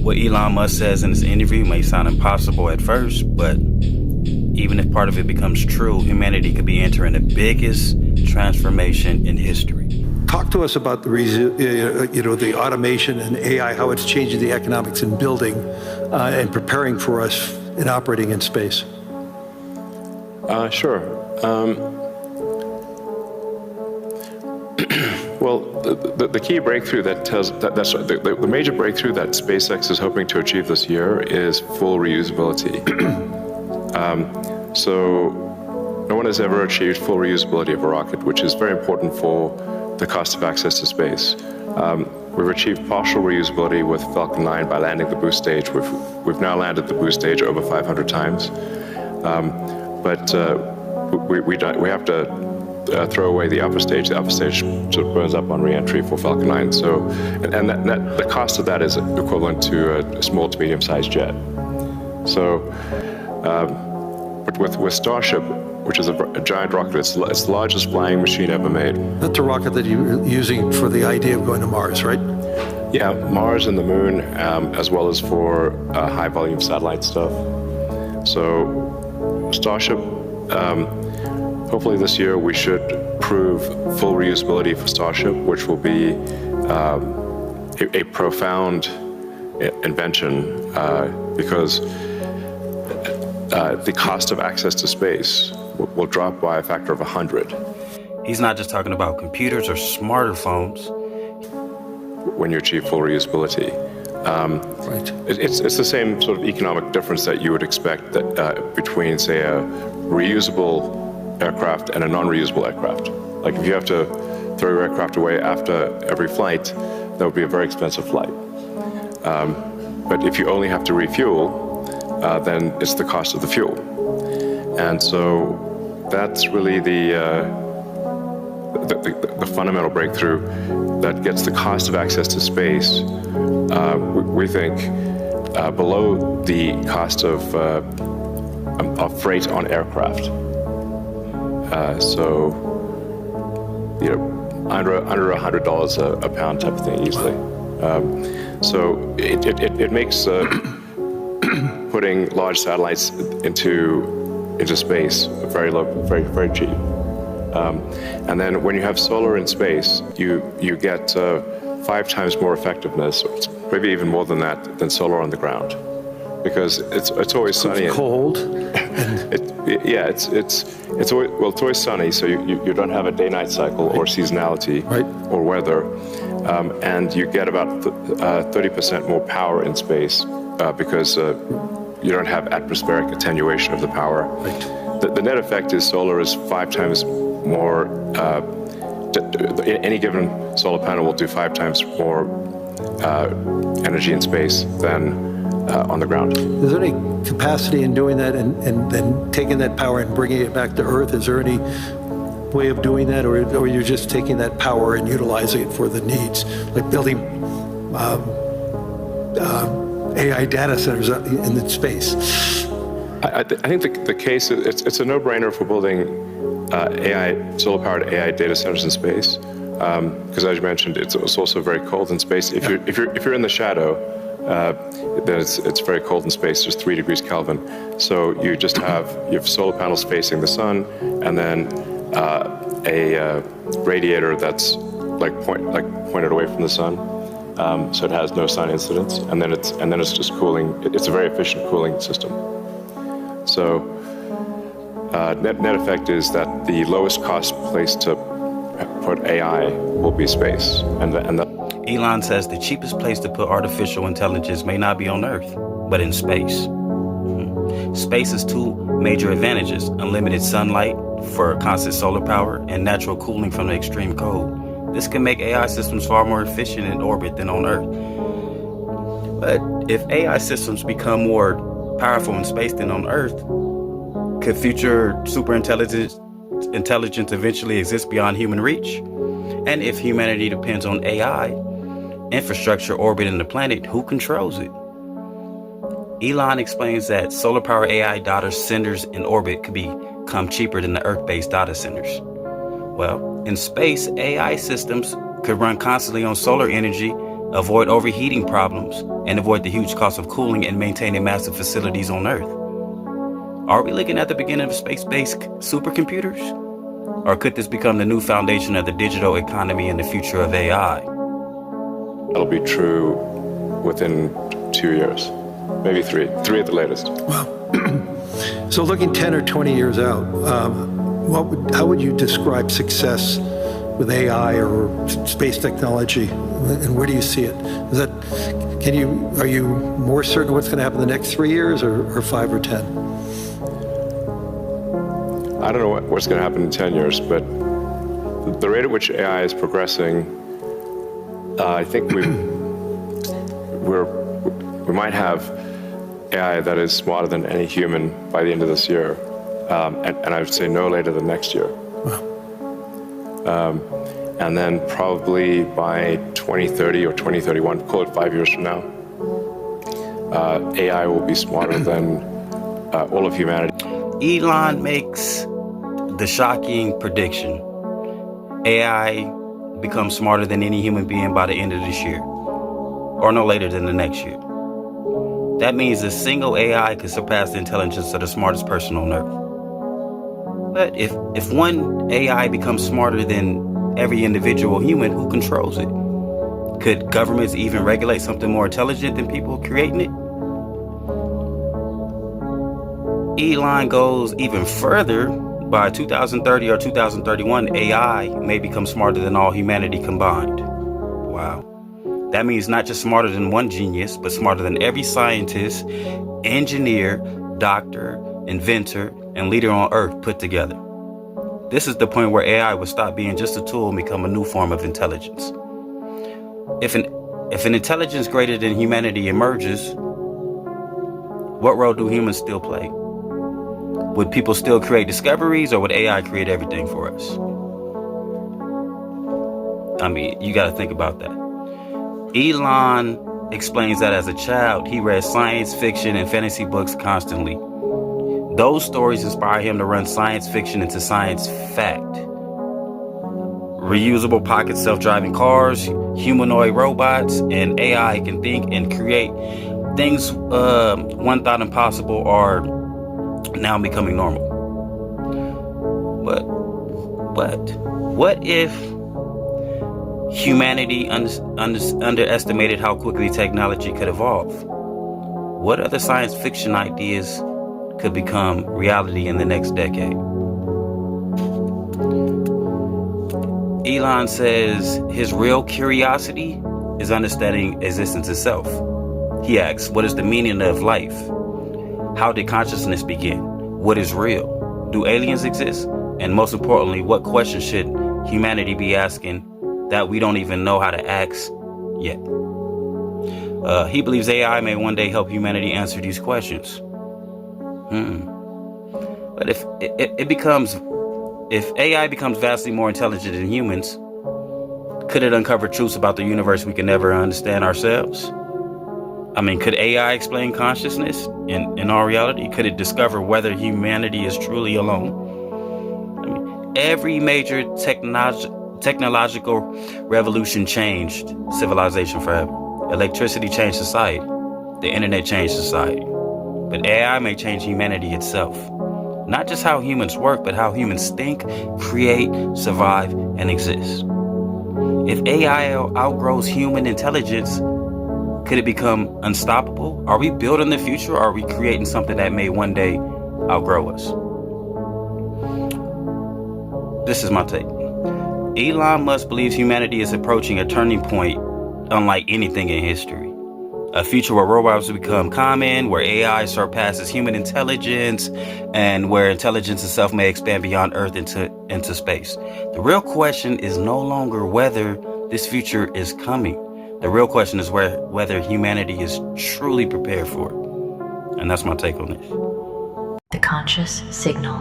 What Elon Musk says in this interview may sound impossible at first, but even if part of it becomes true, humanity could be entering the biggest transformation in history. Talk to us about the automation and AI, how it's changing the economics in building and preparing for us in operating in space. Sure. Well, the key breakthrough the major breakthrough that SpaceX is hoping to achieve this year is full reusability. So no one has ever achieved full reusability of a rocket, which is very important for the cost of access to space. We've achieved partial reusability with Falcon 9 by landing the boost stage. We've now landed the boost stage over 500 times. But we have to throw away the upper stage. The upper stage sort of burns up on re-entry for Falcon 9. So, and the cost of that is equivalent to a small to medium-sized jet. So, but with Starship, which is a giant rocket, it's the largest flying machine ever made. That's a rocket that you're using for the idea of going to Mars, right? Yeah, Mars and the Moon, as well as for high-volume satellite stuff. So, Starship. Hopefully this year we should prove full reusability for Starship, which will be a profound invention because the cost of access to space will drop by a factor of 100. He's not just talking about computers or smarter phones. When you achieve full reusability. Right. It's the same sort of economic difference that you would expect that between, say, a reusable aircraft and a non-reusable aircraft. Like if you have to throw your aircraft away after every flight, that would be a very expensive flight. But if you only have to refuel, then it's the cost of the fuel. And so that's really the fundamental breakthrough that gets the cost of access to space, we think, below the cost of freight on aircraft. So, under $100 a pound type of thing easily. So it makes putting large satellites into space very low, very cheap. And then when you have solar in space, you get 5 times more effectiveness, maybe even more than that, than solar on the ground, because it's always sunny. It's cold. It's always sunny, so you don't have a day-night cycle or seasonality or weather, and you get about 30% more power in space because you don't have atmospheric attenuation of the power. Right. The net effect is solar is 5 times more. Any given solar panel will do 5 times more energy in space than on the ground. Is there any capacity in doing that and then taking that power and bringing it back to Earth? Is there any way of doing that, or you're just taking that power and utilizing it for the needs, like building AI data centers in space? I think the case, it's a no-brainer for building solar-powered AI data centers in space, because as you mentioned, it's also very cold in space. If you're in the shadow, then it's very cold in space, just 3 degrees Kelvin. So you just have solar panels facing the sun, and then a radiator that's pointed away from the sun, so it has no sun incidence, and then it's just cooling. It's a very efficient cooling system. So net effect is that the lowest cost place to put AI will be space, Elon says the cheapest place to put artificial intelligence may not be on Earth, but in space. Space has 2 major advantages: unlimited sunlight for constant solar power and natural cooling from the extreme cold. This can make AI systems far more efficient in orbit than on Earth. But if AI systems become more powerful in space than on Earth, could future superintelligence eventually exist beyond human reach? And if humanity depends on AI infrastructure orbiting the planet, who controls it? Elon explains that solar-powered AI data centers in orbit could become cheaper than the Earth-based data centers. Well, in space, AI systems could run constantly on solar energy avoid overheating problems, and avoid the huge cost of cooling and maintaining massive facilities on Earth. Are we looking at the beginning of space-based supercomputers? Or could this become the new foundation of the digital economy and the future of AI? It'll be true within 2 years, maybe three at the latest. So looking 10 or 20 years out, how would you describe success with AI or space technology, and where do you see it? Are you more certain what's going to happen in the next 3 years, or 5 or 10? I don't know what's going to happen in 10 years, but the rate at which AI is progressing, I think we might have AI that is smarter than any human by the end of this year, and I would say no later than next year. Wow. And then probably by 2030 or 2031, call it 5 years from now, AI will be smarter than all of humanity. Elon makes the shocking prediction: AI becomes smarter than any human being by the end of this year, or no later than the next year. That means a single AI could surpass the intelligence of the smartest person on Earth. But if one AI becomes smarter than every individual human, who controls it? Could governments even regulate something more intelligent than people creating it? Elon goes even further. By 2030 or 2031, AI may become smarter than all humanity combined. Wow. That means not just smarter than one genius, but smarter than every scientist, engineer, doctor, inventor, and leader on Earth put together. This is the point where AI will stop being just a tool and become a new form of intelligence. If an intelligence greater than humanity emerges, what role do humans still play? Would people still create discoveries, or would AI create everything for us? I mean, you got to think about that. Elon explains that as a child, he read science fiction and fantasy books constantly. Those stories inspire him to run science fiction into science fact. Reusable pocket self-driving cars, humanoid robots, and AI can think and create things one thought impossible are now becoming normal. But what if humanity underestimated how quickly technology could evolve? What other science fiction ideas could become reality in the next decade? Elon says his real curiosity is understanding existence itself. He asks, what is the meaning of life? How did consciousness begin? What is real? Do aliens exist? And most importantly, what questions should humanity be asking that we don't even know how to ask yet? He believes AI may one day help humanity answer these questions. But if AI becomes vastly more intelligent than humans, could it uncover truths about the universe we can never understand ourselves? I mean, could AI explain consciousness in our reality? Could it discover whether humanity is truly alone? I mean, every major technological revolution changed civilization forever. Electricity changed society. The internet changed society. But AI may change humanity itself. Not just how humans work, but how humans think, create, survive, and exist. If AI outgrows human intelligence, could it become unstoppable? Are we building the future, or are we creating something that may one day outgrow us? This is my take. Elon Musk believes humanity is approaching a turning point unlike anything in history. A future where robots will become common, where AI surpasses human intelligence, and where intelligence itself may expand beyond Earth into space. The real question is no longer whether this future is coming. The real question is whether humanity is truly prepared for it. And that's my take on this. The Conscious Signal.